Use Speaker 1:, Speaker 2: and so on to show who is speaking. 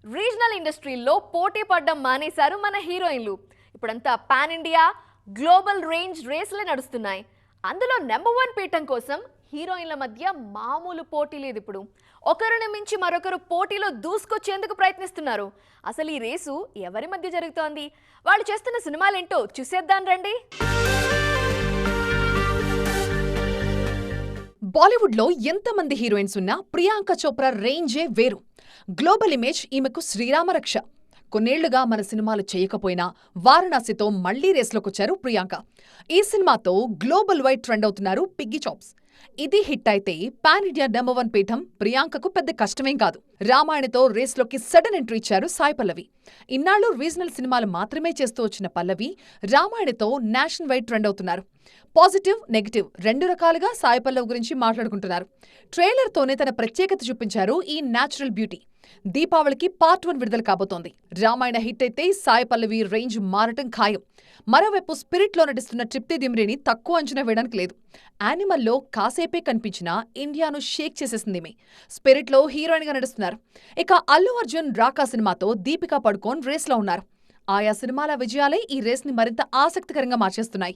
Speaker 1: Regional ఇండస్ట్రీల్లో పోటీ పడ్డం మానేశారు మన హీరోయిన్లు. ఇప్పుడంతా పాన్ ఇండియా గ్లోబల్ రేంజ్ రేసులే నడుస్తున్నాయి. అందులో నెంబర్ 1 పీఠం కోసం హీరోయిన్ల మధ్య మామూలు పోటీ లేదు. ఇప్పుడు ఒకరిని మించి మరొకరు పోటీలో దూసుకొచ్చేందుకు ప్రయత్నిస్తున్నారు. అసలు ఈ రేసు ఎవరి మధ్య జరుగుతోంది, వాళ్ళు చేస్తున్న సినిమాలేంటో చూసేద్దాం రండి.
Speaker 2: బాలీవుడ్లో ఎంతమంది హీరోయిన్స్ ఉన్నా ప్రియాంక చోప్రా రేంజే వేరు. గ్లోబల్ ఇమేజ్ ఈమెకు శ్రీరామరక్ష. కొన్నేళ్లుగా మన సినిమాలు చేయకపోయినా వారణాసితో మళ్లీ రేస్లోకొచ్చారు ప్రియాంక. ఈ సినిమాతో గ్లోబల్ వైడ్ ట్రెండ్ అవుతున్నారు పిగ్గి చాప్స్. ఇది హిట్ అయితే పాన్ ఇండియా నెంబర్ 1 పీఠం ప్రియాంకకు పెద్ద కష్టమేం కాదు. రామాయణతో రేస్లోకి సడన్ ఎంట్రీ ఇచ్చారు సాయి పల్లవి. ఇన్నాళ్లు రీజనల్ సినిమాలు మాత్రమే చేస్తూ వచ్చిన పల్లవి రామాయణతో నేషనల్ వైడ్ ట్రెండ్ అవుతున్నారు. పాజిటివ్, నెగిటివ్ రెండు రకాలుగా సాయి పల్లవి గురించి మాట్లాడుకుంటున్నారు. ట్రైలర్తోనే తన ప్రత్యేకత చూపించారు ఈ న్యాచురల్ బ్యూటీ. దీపావళికి పార్ట్ 1 విడుదల కాబోతోంది. రామాయణ హిట్ అయితే సాయి పల్లవి రేంజ్ మారటం ఖాయం. మరోవైపు స్పిరిట్లో నటిస్తున్న ట్రిప్తి దిమ్రిని తక్కువ అంచనా వేయడానికి లేదు. యానిమల్లో కాసేపే కనిపించినా ఇండియాను షేక్ చేసేసింది. స్పిరిట్లో హీరోయిన్గా నడుస్తున్నారు. ఇక అల్లు అర్జున్ రాకా సినిమాతో దీపికా పడుకోన్ రేస్లో ఉన్నారు. ఆయా సినిమాల విజయాలే ఈ రేస్ని మరింత ఆసక్తికరంగా మార్చేస్తున్నాయి.